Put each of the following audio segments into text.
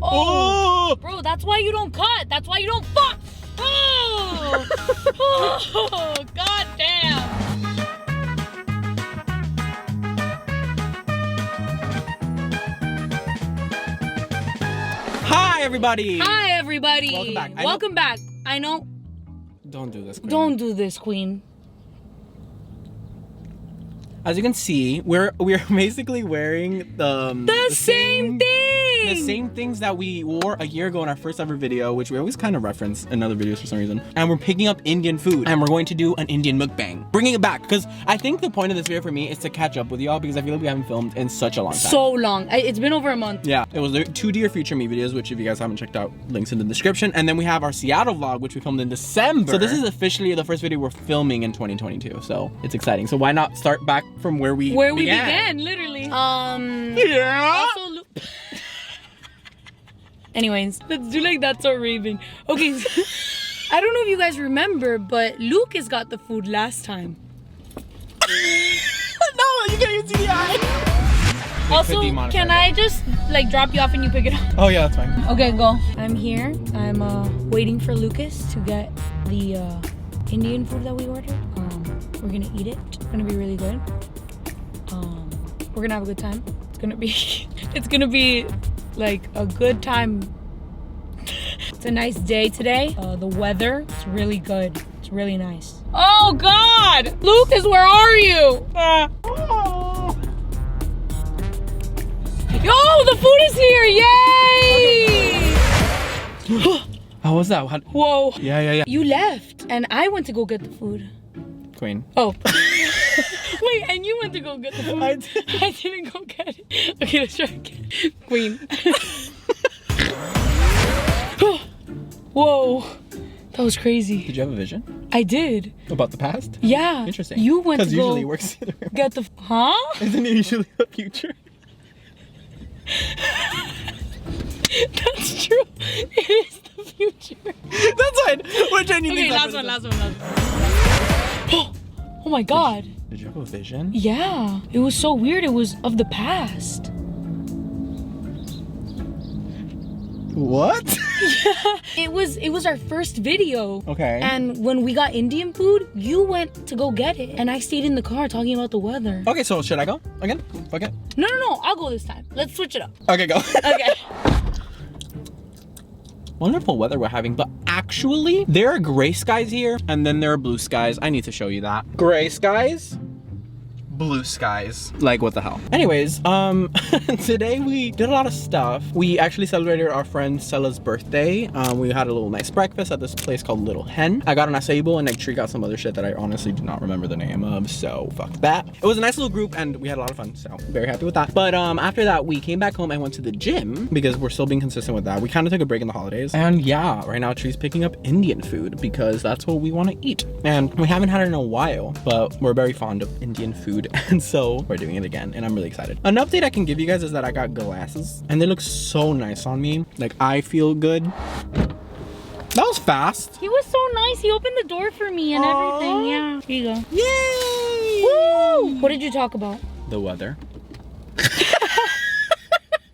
Oh! Bro, that's why you don't cut. That's why you don't fuck. Oh! Oh, god damn. Hi, everybody. Hi, everybody. Welcome back. Welcome back. I know. Don't do this, queen. Don't do this, queen. As you can see, we're basically wearing the same thing. The same things that we wore a year ago in our first ever video, which we always kind of reference in other videos for some reason. And we're picking up Indian food, and we're going to do an Indian mukbang. Bringing it back, because I think the point of this video for me is to catch up with y'all, because I feel like we haven't filmed in such a long time. So long. It's been over a month. Yeah, it was the 2 Dear Future Me videos, which if you guys haven't checked out, links in the description. And then we have our Seattle vlog, which we filmed in December. So this is officially the first video we're filming in 2022. So it's exciting. So why not start back from where we began, literally. Yeah. Also, anyways, let's do like That's So Raven. Okay, so, I don't know if you guys remember, but Lucas got the food last time. No, you can't even see the eye. Also, can I just like drop you off and you pick it up? Oh yeah, that's fine. Okay, go. I'm here. I'm waiting for Lucas to get the Indian food that we ordered. We're gonna eat it. It's gonna be really good. We're gonna have a good time. It's gonna be like a good time. It's a nice day today. The weather is really good. It's really nice. Oh God! Lucas, where are you? Yo, the food is here! Yay! How was that? Whoa. Yeah. You left, and I went to go get the food. Queen. Oh. Wait, and you went to go get the food? I didn't go get it. Okay, let's try again. Queen. Whoa. That was crazy. Did you have a vision? I did. About the past? Yeah. Interesting. You went to go usually it works get the... Huh? Isn't it usually the future? That's true. It is the future. That's fine. We're changing Okay, things up. last one. Oh my God. Did you have a vision? Yeah. It was so weird. It was of the past. What? Yeah. It was our first video. Okay. And when we got Indian food, you went to go get it. And I stayed in the car talking about the weather. Okay, so should I go again? Fuck it. No. I'll go this time. Let's switch it up. Okay, go. Okay. Wonderful weather we're having, but actually there are gray skies here and then there are blue skies. I need to show you that. Gray skies, blue skies. Like, what the hell? Anyways, today we did a lot of stuff. We actually celebrated our friend Stella's birthday. We had a little nice breakfast at this place called Little Hen. I got an acai bowl and Tree got some other shit that I honestly do not remember the name of, so fuck that. It was a nice little group and we had a lot of fun, so very happy with that. But after that, we came back home and went to the gym because we're still being consistent with that. We kind of took a break in the holidays. And yeah, right now Tree's picking up Indian food because that's what we want to eat. And we haven't had it in a while, but we're very fond of Indian food. And so we're doing it again and I'm really excited. An update I can give you guys is that I got glasses and they look so nice on me. Like, I feel good. That was fast. He was so nice. He opened the door for me and everything. Yeah. Here you go. Yay! Woo! What did you talk about? The weather.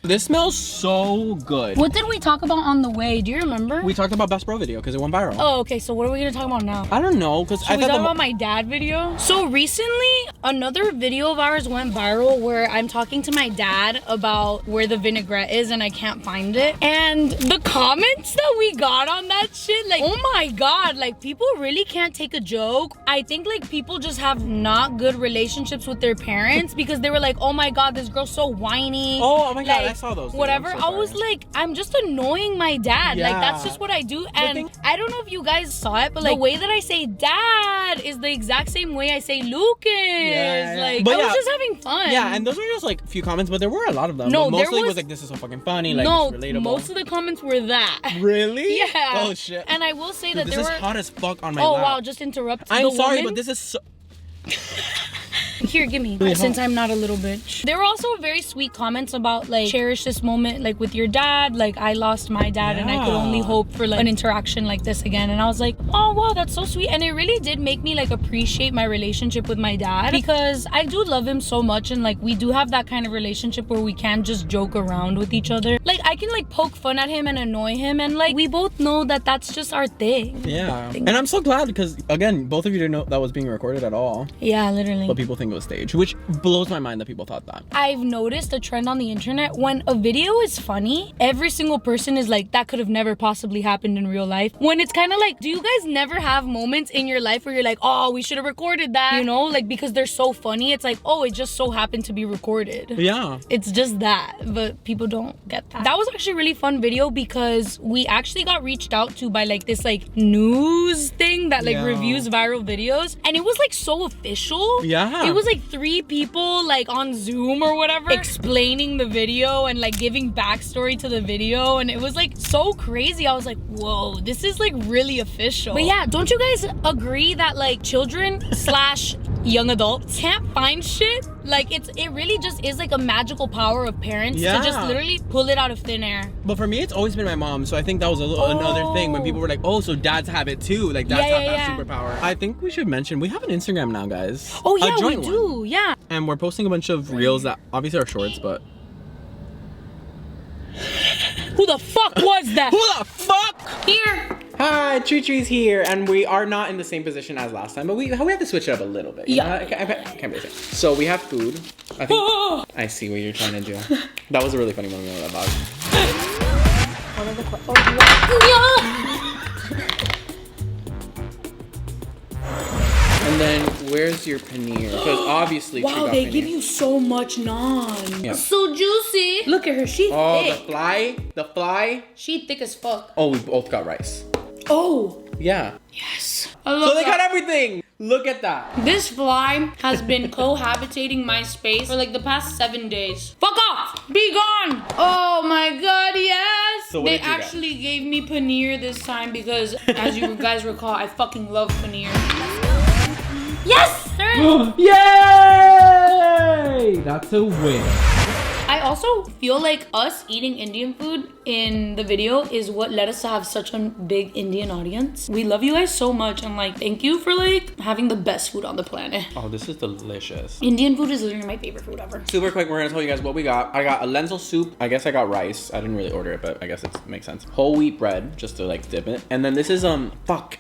This smells so good. What did we talk about on the way? Do you remember? We talked about Best Bro video because it went viral. Oh, okay. So what are we gonna talk about now? I don't know, because I thought about my dad video. So recently, another video of ours went viral where I'm talking to my dad about where the vinaigrette is and I can't find it. And the comments that we got on that shit, like, oh my God, like people really can't take a joke. I think like people just have not good relationships with their parents because they were like, oh my God, this girl's so whiny. Oh my God, like, I saw those. Whatever. I was like, I'm just annoying my dad. Yeah. Like, that's just what I do. And I don't know if you guys saw it, but like the way that I say dad is the exact same way I say Lucas. Yeah. Like, I was just having fun. Yeah, and those were just like a few comments, but there were a lot of them. No, but mostly was like, this is so fucking funny. Like, no, it's relatable. most of the comments were that. Really? Yeah. Oh shit. And I will say that this is hot as fuck on my lap. lap. Wow, just interrupt. I'm sorry, but this is so... here, give me. Since I'm not a little bitch. There were also very sweet comments about like, cherish this moment like with your dad. Like I lost my dad and I could only hope for like an interaction like this again. And I was like, oh wow, that's so sweet. And it really did make me like appreciate my relationship with my dad, because I do love him so much, and like we do have that kind of relationship where we can just joke around with each other. Like I can like poke fun at him and annoy him, and like we both know that that's just our thing. Yeah. And I'm so glad, because again, both of you didn't know that was being recorded at all. Yeah, literally. But people think it was staged, which blows my mind that people thought that. I've noticed a trend on the internet. When a video is funny, every single person is like, that could have never possibly happened in real life. When it's kind of like, do you guys never have moments in your life where you're like, oh, we should have recorded that, you know, like because they're so funny, it's like, oh, it just so happened to be recorded. Yeah. It's just that, but people don't get that. That was actually a really fun video, because we actually got reached out to by like this like news thing that like reviews viral videos, and it was like so official. Yeah. It was like 3 people like on Zoom or whatever explaining the video and like giving backstory to the video, and it was like so crazy. I was like, whoa, this is like really official. But yeah, don't you guys agree that like children slash young adults can't find shit? Like it really just is like a magical power of parents to just literally pull it out of thin air. But for me, it's always been my mom, so I think that was another thing when people were like, oh, so dads have it too, like dads have that superpower. I think we should mention we have an Instagram now, guys. Oh yeah, we do. Yeah. And we're posting a bunch of reels that obviously are shorts, but who the fuck was that? Who the fuck? Here. Hi, Choo-Choo's here, and we are not in the same position as last time, but we have to switch it up a little bit. Yeah. I can't believe it. So we have food. I think I see what you're trying to do. That was a really funny moment with that dog. And then where's your paneer? Because obviously wow, they give you so much naan. Yeah. So juicy. Look at her, she's thick. The fly. She thick as fuck. Oh, we both got rice. Oh. Yeah. Yes. So they got everything. Look at that. This fly has been cohabitating my space for like the past 7 days. Fuck off! Be gone! Oh my god, yes! So they actually gave me paneer this time because, as you guys recall, I fucking love paneer. Yes, sir! Yay! That's a win. I also feel like us eating Indian food in the video is what led us to have such a big Indian audience. We love you guys so much, and like, thank you for like having the best food on the planet. Oh, this is delicious. Indian food is literally my favorite food ever. Super quick, we're gonna tell you guys what we got. I got a lentil soup. I guess I got rice. I didn't really order it, but I guess it makes sense. Whole wheat bread, just to like dip it. And then this is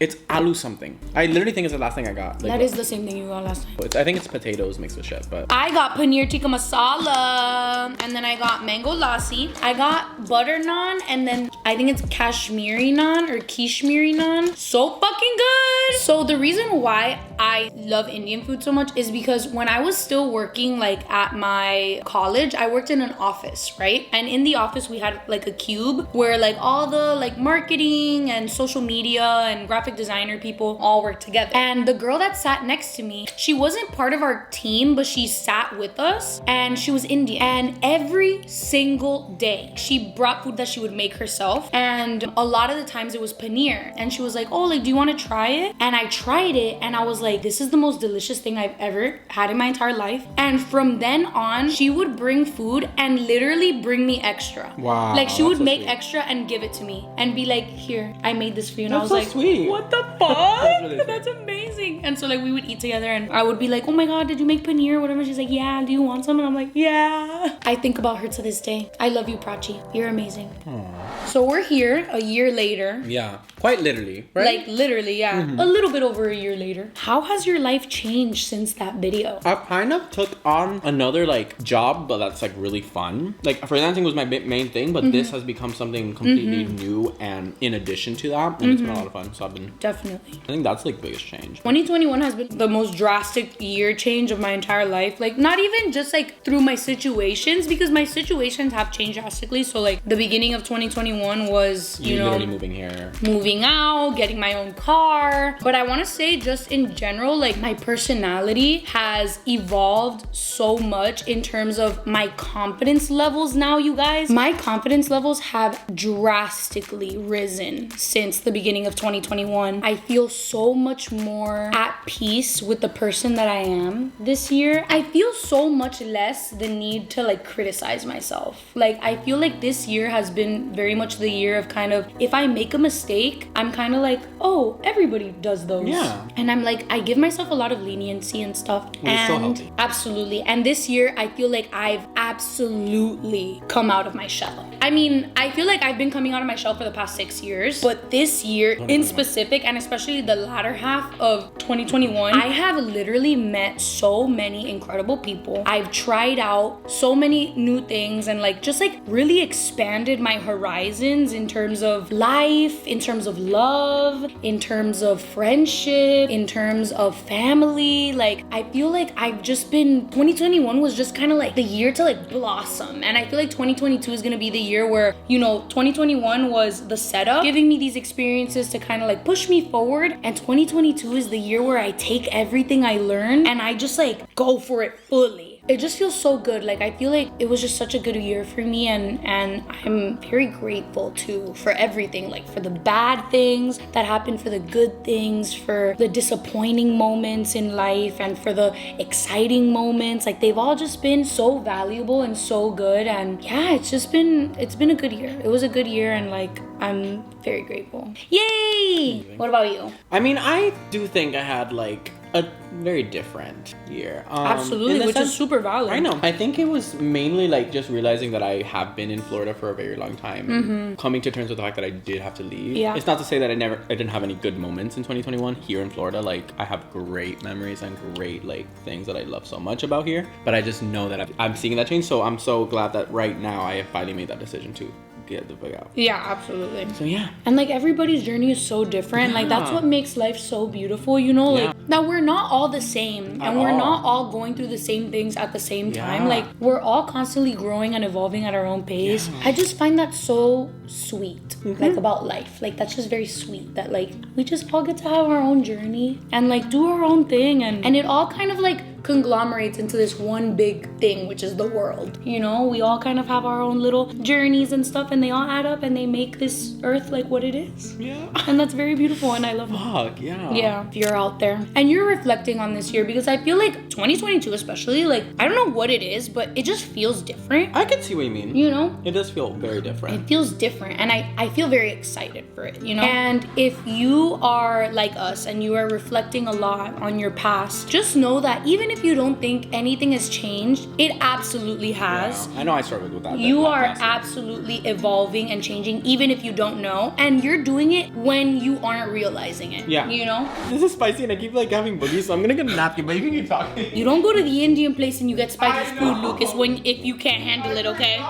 it's aloo something. I literally think it's the last thing I got. Like, that is the same thing you got last time. I think it's potatoes mixed with shit, but I got paneer tikka masala, and then I got mango lassi. I got butter naan, and then I think it's Kashmiri naan or Kishmiri naan. So fucking good. So the reason why I love Indian food so much is because when I was still working like at my college, I worked in an office, right? And in the office we had like a cube where like all the like marketing and social media and graphic designer people all worked together. And the girl that sat next to me, she wasn't part of our team, but she sat with us, and she was Indian. And every single day she brought food that she would make herself, and a lot of the times it was paneer, and she was like, oh, like, do you want to try it? And I tried it, and I was like, this is the most delicious thing I've ever had in my entire life. And from then on, she would bring food and literally bring me extra. Wow. Like, she would make extra and give it to me and be like, here, I made this for you. And that's I was so like, sweet. what the fuck? That's really sweet. That's amazing. And so like we would eat together, and I would be like, oh my god, did you make paneer or whatever? She's like, yeah, do you want some? And I'm like, yeah. I think about her to this day. I love you, Prachi. You're amazing. Aww. So we're here a year later. Yeah, quite literally, right? Like literally, yeah. A little bit over a year later. How has your life changed since that video? I kind of took on another like job, but that's like really fun. Like freelancing was my main thing, but this has become something completely new and in addition to that, and it's been a lot of fun. So I've been definitely. I think that's like the biggest change. 2021 has been the most drastic year change of my entire life. Like not even just like through my situations, because my situations have changed drastically. So like the beginning of 2021 was, you know, literally moving here, moving out, getting my own car. But I want to say just in general, like my personality has evolved so much in terms of my confidence levels now, you guys. My confidence levels have drastically risen since the beginning of 2021. I feel so much more at peace with the person that I am this year. I feel so much less the need to like criticize myself. Like I feel like this year has been very much the year of kind of, if I make a mistake, I'm kind of like, oh, everybody does those. Yeah. And I'm like, I give myself a lot of leniency and stuff. Well, it's so healthy. Absolutely. And this year, I feel like I've absolutely come out of my shell. I mean, I feel like I've been coming out of my shell for the past 6 years, but this year in specific, and especially the latter half of 2021, I have literally met so many incredible people. I've tried out so many new things and like just like really expanded my horizons in terms of life, in terms of love, in terms of friendship, in terms of family. Like I feel like I've just been, 2021 was just kind of like the year to like blossom, and I feel like 2022 is gonna be the year where, you know, 2021 was the setup, giving me these experiences to kind of like push me forward, and 2022 is the year where I take everything I learned and I just like go for it fully. It just feels so good. Like I feel like it was just such a good year for me, and I'm very grateful too for everything, like for the bad things that happened, for the good things, for the disappointing moments in life, and for the exciting moments. Like they've all just been so valuable and so good, and yeah, it's been a good year. It was a good year, and like I'm very grateful. Yay! Amazing. What about you? I mean, I do think I had like a very different year. Absolutely, which is super valid. I know. I think it was mainly like just realizing that I have been in Florida for a very long time. And coming to terms with the fact that I did have to leave. Yeah. It's not to say that I didn't have any good moments in 2021 here in Florida. Like I have great memories and great like things that I love so much about here. But I just know that I'm seeing that change. So I'm so glad that right now I have finally made that decision to get the book out. Yeah, absolutely. So yeah. And like everybody's journey is so different. Like that's Yeah. what makes life so beautiful, you know? Yeah. Like that we're not all the same, At and we're all. not all going through the same things at the same time. Yeah. Like we're all constantly growing and evolving at our own pace. Yeah. I just find that so sweet, like about life. Like that's just very sweet that like we just all get to have our own journey and like do our own thing, and it all kind of like conglomerates into this one big thing, which is the world. You know, we all kind of have our own little journeys and stuff, and they all add up and they make this earth like what it is. Yeah. And that's very beautiful, and I love it. Fuck, yeah. Yeah, if you're out there and you're reflecting on this year, because I feel like 2022 especially, like I don't know what it is, but it just feels different. I can see what you mean. You know? It does feel very different. It feels different, and I feel very excited for it, you know? And if you are like us and you are reflecting a lot on your past, just know that even if you don't think anything has changed, it absolutely has. Yeah. I know I struggled with that. You that are last year. absolutely evolving and changing, even if you don't know, and you're doing it when you aren't realizing it. Yeah. You know? This is spicy and I keep like having boogies, so I'm gonna get a napkin, but you can keep talking. You don't go to the Indian place and you get spicy I food, know. Lucas, if you can't handle it, okay?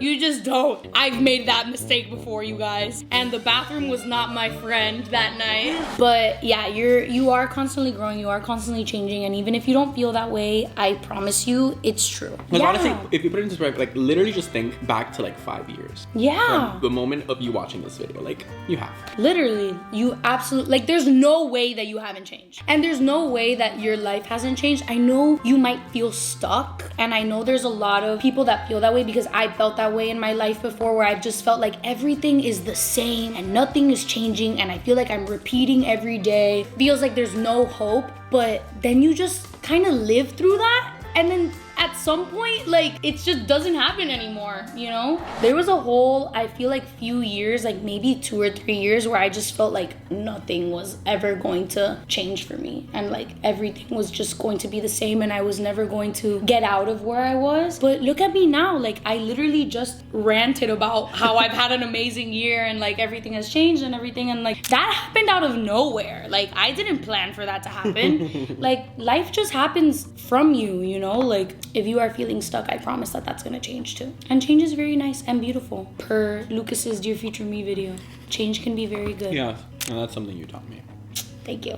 You just don't. I've made that mistake before, you guys. And the bathroom was not my friend that night. But yeah, you are constantly growing, you are constantly changing, and even if you don't feel that way, I promise you, it's true. Because honestly, if you put it into perspective, like literally just think back to like 5 years. Yeah. From the moment of you watching this video, like you have. Literally, you absolutely, like there's no way that you haven't changed. And there's no way that your life hasn't changed. I know you might feel stuck, and I know there's a lot of people that feel that way, because I felt that way in my life before, where I've just felt like everything is the same and nothing is changing, and I feel like I'm repeating every day. Feels like there's no hope, but then you just kind of live through that, and then at some point, like, it just doesn't happen anymore, you know? There was a whole, I feel like, few years, like maybe 2 or 3 years, where I just felt like nothing was ever going to change for me, and like everything was just going to be the same, and I was never going to get out of where I was. But look at me now, like I literally just ranted about how I've had an amazing year, and like everything has changed and everything, and like that happened out of nowhere. Like I didn't plan for that to happen. Like life just happens from you, you know? Like if you are feeling stuck, I promise that that's gonna change too. And change is very nice and beautiful. Per Lucas's Dear Future Me video, change can be very good. Yeah, and that's something you taught me. Thank you.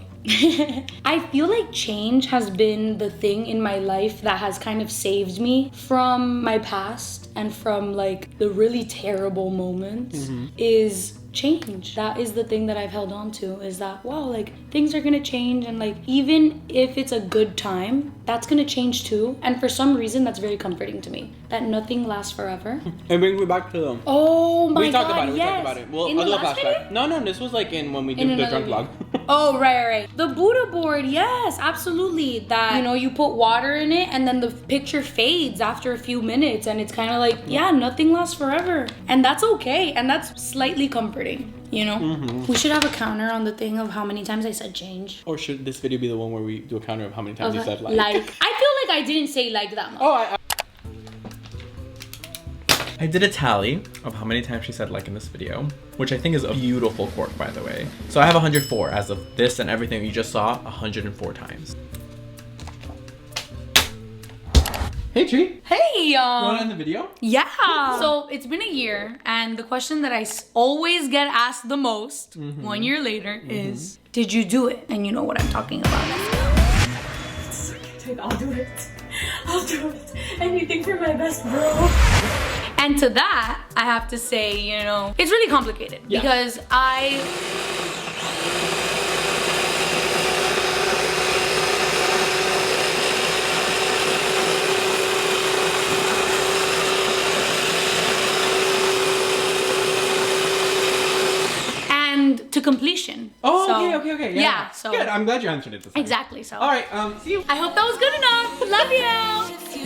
I feel like change has been the thing in my life that has kind of saved me from my past and from like the really terrible moments. Is change. That is the thing that I've held on to, is that, wow, like things are gonna change, and like even if it's a good time, that's gonna change too. And for some reason, that's very comforting to me, that nothing lasts forever. It brings me back to them. Oh my We talked God, about it. We yes. talked about it. Well, In I'll the do a last flashback. video? No, this was like in when we In did the another drunk video. vlog. Oh, right. The Buddha board, yes, absolutely. That, you know, you put water in it and then the picture fades after a few minutes, and it's kind of like, yeah, nothing lasts forever. And that's okay. And that's slightly comforting, you know? We should have a counter on the thing of how many times I said change. Or should this video be the one where we do a counter of how many times you said like? I feel like I didn't say like that much. Oh, I did a tally of how many times she said like in this video, which I think is a beautiful cork, by the way. So I have 104 as of this and everything you just saw, 104 times. Hey, Tree. Hey, You want to end the video? Yeah. So it's been a year, and the question that I always get asked the most 1 year later is, did you do it? And you know what I'm talking about. I'll do it. I'll do it. Anything for my best bro. And to that, I have to say, you know, it's really complicated because to completion. Oh, So, okay. Yeah, so good. I'm glad you answered it this time. exactly. So All right. See you. I hope that was good enough. Love you.